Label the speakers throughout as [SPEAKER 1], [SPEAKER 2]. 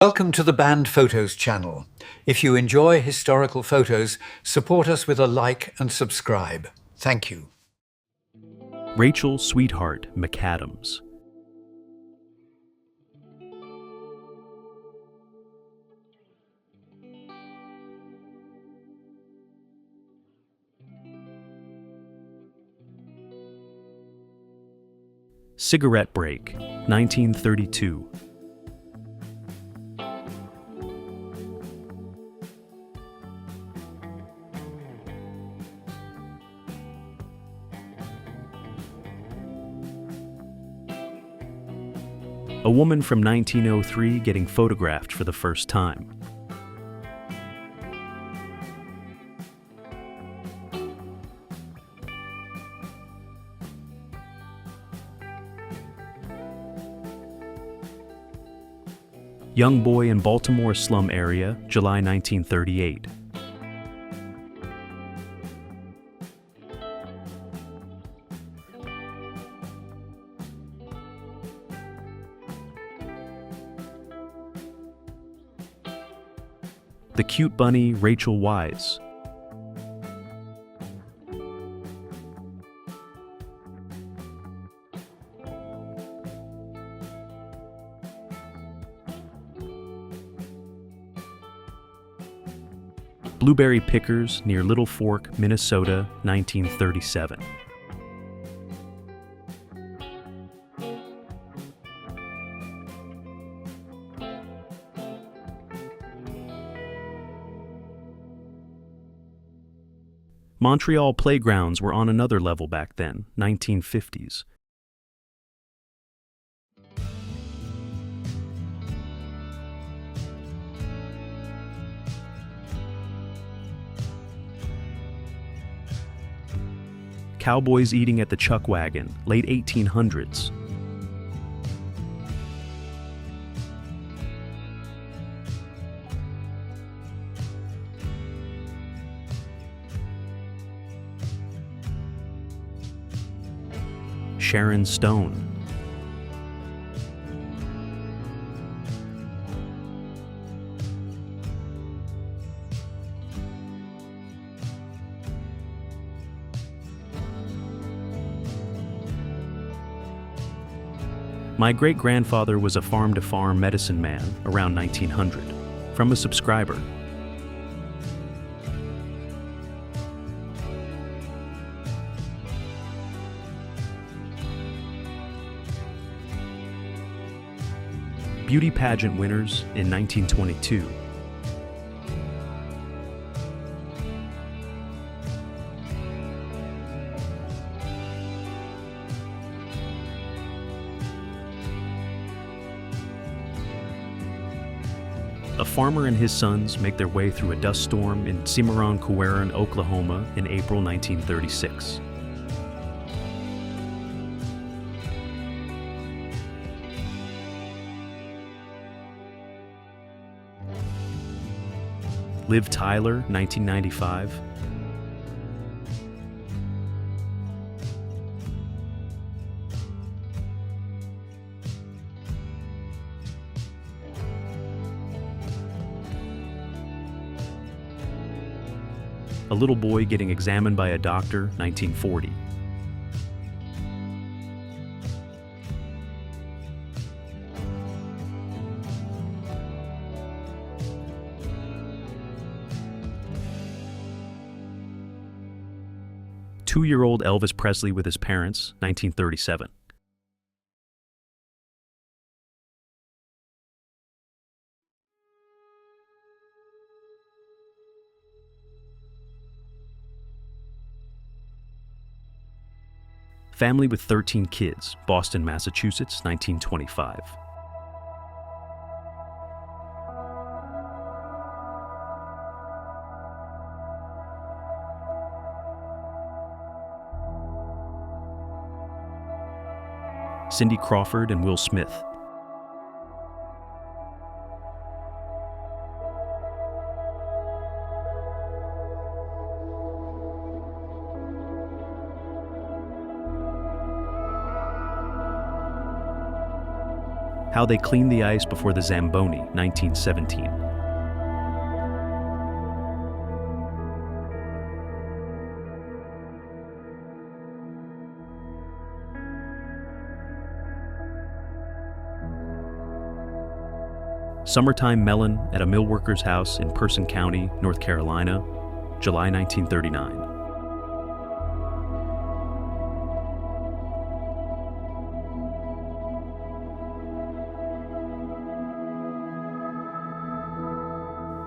[SPEAKER 1] Welcome to the Banned Photos channel. If you enjoy historical photos, support us with a like and subscribe. Thank you.
[SPEAKER 2] Rachel Sweetheart McAdams. Cigarette break, 1932. A woman from 1903 getting photographed for the first time. Young boy in Baltimore slum area, July 1938. The cute bunny, Rachel Wise. Blueberry pickers near Little Fork, Minnesota, 1937. Montreal playgrounds were on another level back then, 1950s. Cowboys eating at the chuck wagon, late 1800s. Sharon Stone. My great-grandfather was a farm-to-farm medicine man around 1900, from a subscriber. Beauty pageant winners in 1922. A farmer and his sons make their way through a dust storm in Cimarron, Oklahoma in April 1936. Liv Tyler, 1995. A little boy getting examined by a doctor, 1940. Two-year-old Elvis Presley with his parents, 1937. Family with 13 kids, Boston, Massachusetts, 1925. Cindy Crawford and Will Smith. How They Cleaned the Ice Before the Zamboni, 1917. Summertime Melon at a Millworker's House in Person County, North Carolina, July 1939.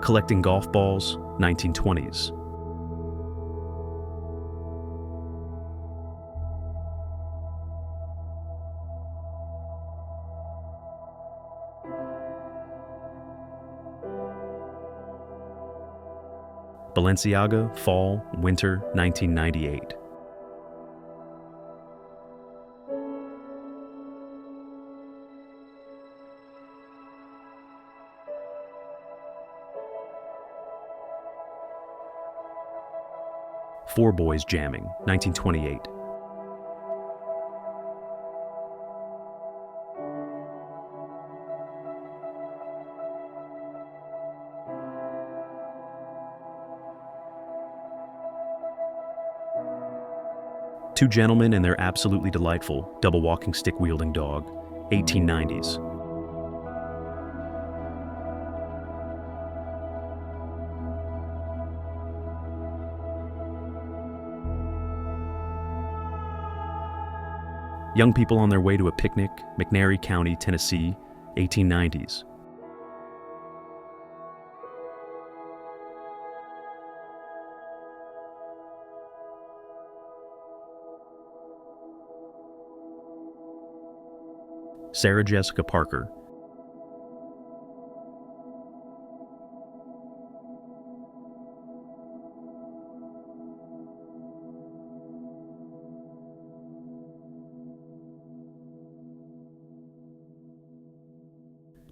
[SPEAKER 2] Collecting Golf Balls, 1920s. Balenciaga, Fall, Winter, 1998. Four Boys Jamming, 1928. Two Gentlemen and Their Absolutely Delightful Double Walking Stick Wielding Dog, 1890s. Young People on Their Way to a Picnic, McNairy County, Tennessee, 1890s. Sarah Jessica Parker.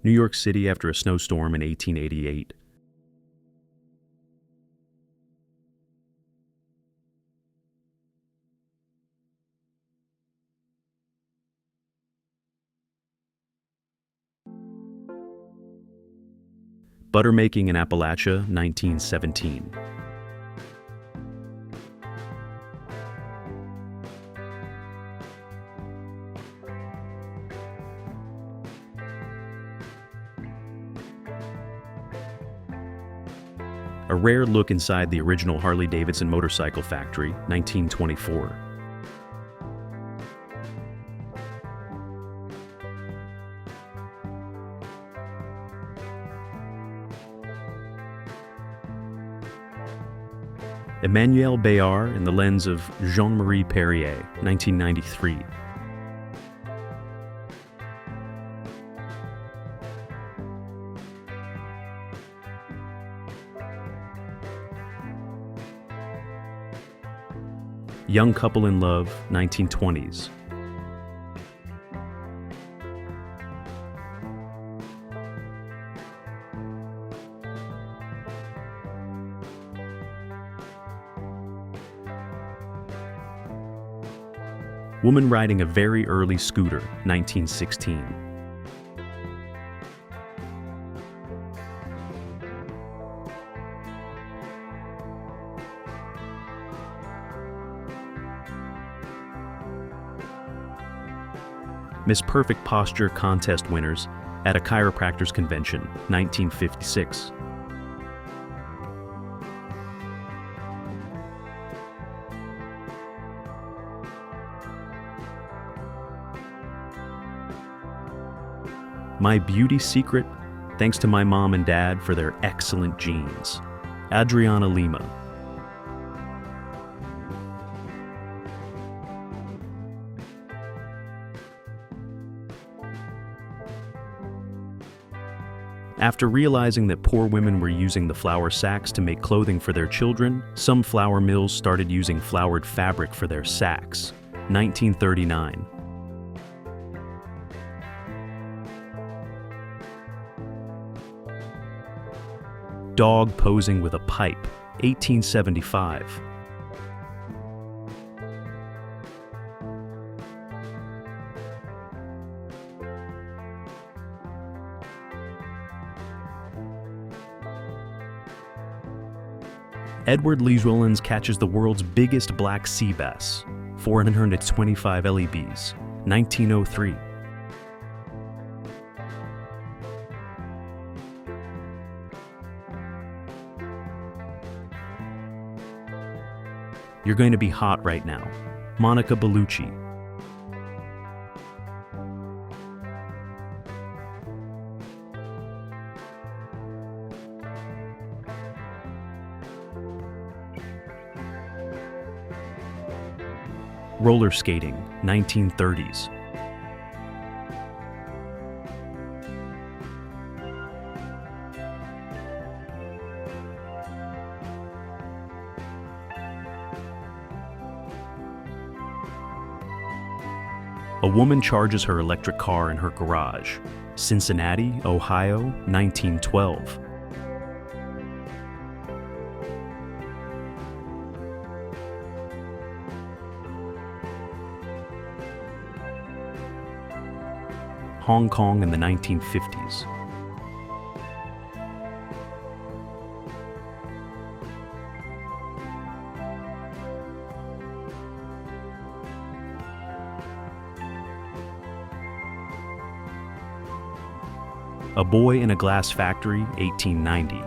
[SPEAKER 2] New York City after a snowstorm in 1888. Butter Making in Appalachia, 1917. A rare look inside the original Harley-Davidson motorcycle factory, 1924. Emmanuel Bayard in the lens of Jean-Marie Perrier, 1993. Young Couple in Love, 1920s. Woman riding a very early scooter, 1916. Miss Perfect Posture contest winners at a chiropractor's convention, 1956. My beauty secret, thanks to my mom and dad for their excellent genes. Adriana Lima. After realizing that poor women were using the flour sacks to make clothing for their children, some flour mills started using floured fabric for their sacks. 1939. Dog posing with a pipe, 1875. Edward Llewellyn catches the world's biggest black sea bass, 425 LEBs, 1903. You're going to be hot right now. Monica Bellucci. Roller skating, 1930s. A woman charges her electric car in her garage. Cincinnati, Ohio, 1912. Hong Kong in the 1950s. A Boy in a Glass Factory, 1890.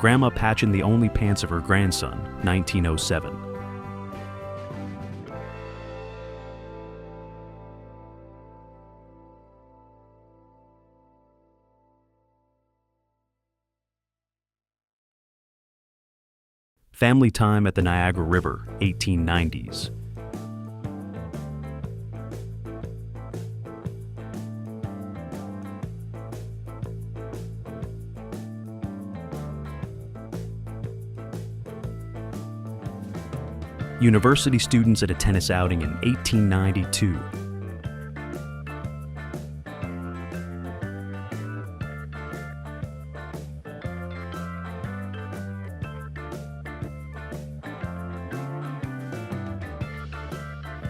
[SPEAKER 2] Grandma patching the only pants of her grandson, 1907. Family Time at the Niagara River, 1890s. University students at a tennis outing in 1892.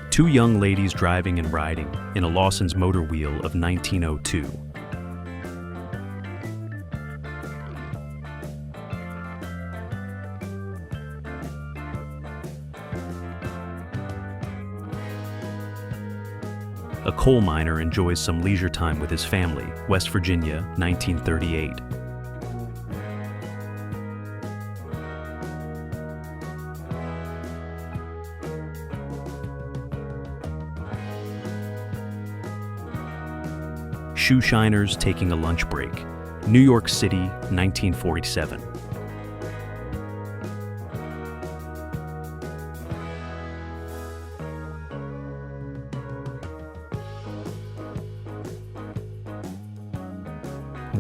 [SPEAKER 2] Two young ladies driving and riding in a Lawson's motor wheel of 1902. A coal miner enjoys some leisure time with his family, West Virginia, 1938. Shoe shiners taking a lunch break, New York City, 1947.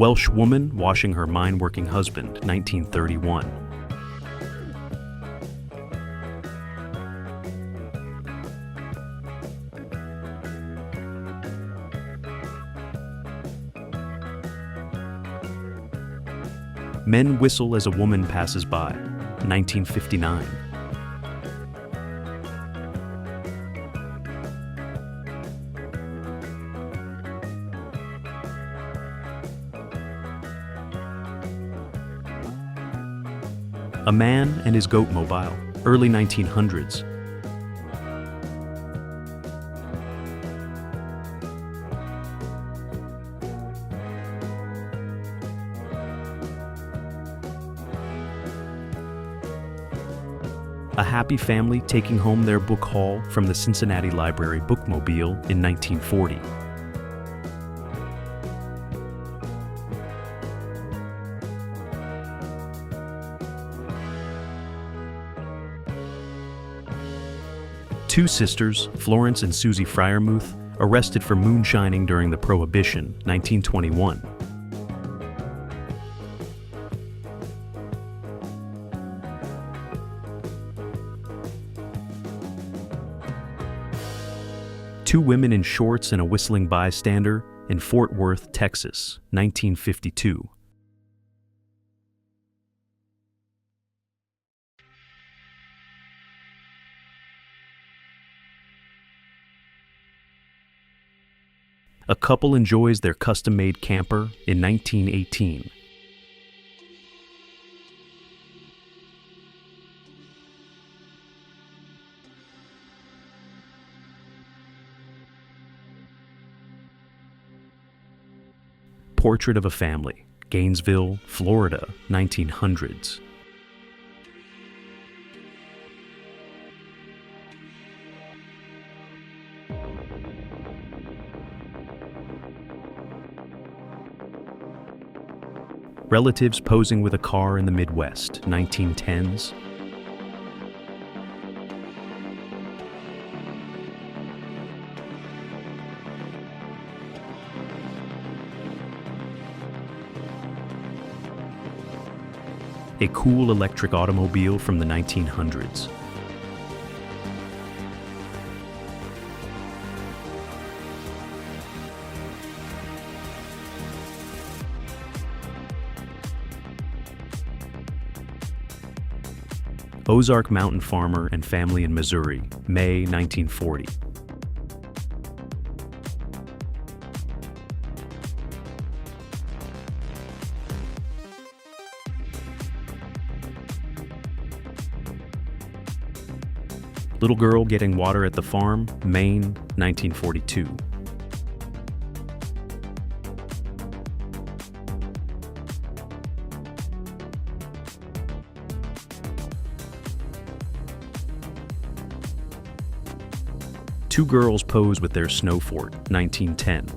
[SPEAKER 2] Welsh woman washing her mine-working husband, 1931. Men whistle as a woman passes by, 1959. A Man and His Goat Mobile, early 1900s. A happy family taking home their book haul from the Cincinnati Library bookmobile in 1940. Two sisters, Florence and Susie Fryermuth, arrested for moonshining during the Prohibition, 1921. Two women in shorts and a whistling bystander in Fort Worth, Texas, 1952. A couple enjoys their custom-made camper in 1918. Portrait of a family, Gainesville, Florida, 1900s. Relatives posing with a car in the Midwest, 1910s. A cool electric automobile from the 1900s. Ozark Mountain farmer and family in Missouri, May 1940. Little girl getting water at the farm, Maine, 1942. Two girls pose with their snow fort, 1910.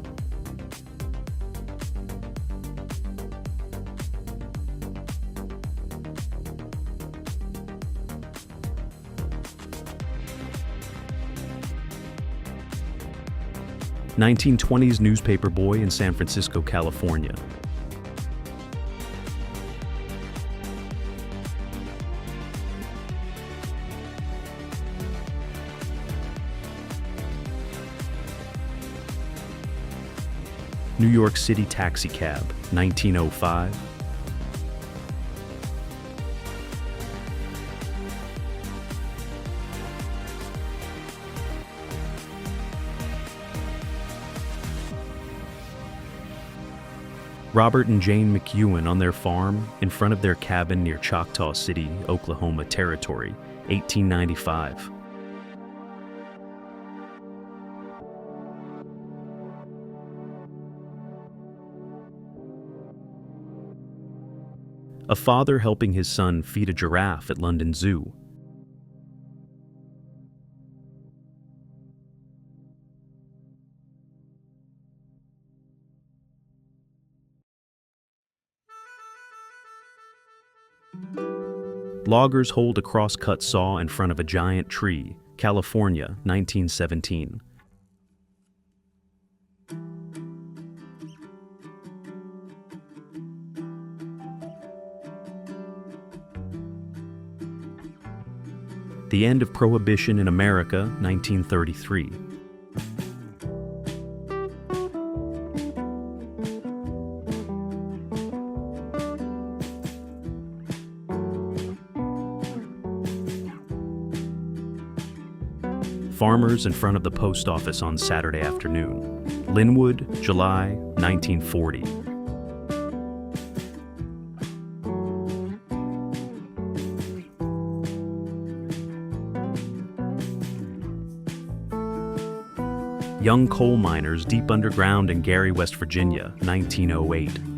[SPEAKER 2] (1920s) newspaper boy in San Francisco, California. New York City taxicab, 1905. Robert and Jane McEwen on their farm in front of their cabin near Choctaw City, Oklahoma Territory, 1895. A father helping his son feed a giraffe at London Zoo. Loggers hold a cross-cut saw in front of a giant tree, California, 1917. The end of Prohibition in America, 1933. Farmers in front of the post office on Saturday afternoon. Linwood, July, 1940. Young coal miners deep underground in Gary, West Virginia, 1908.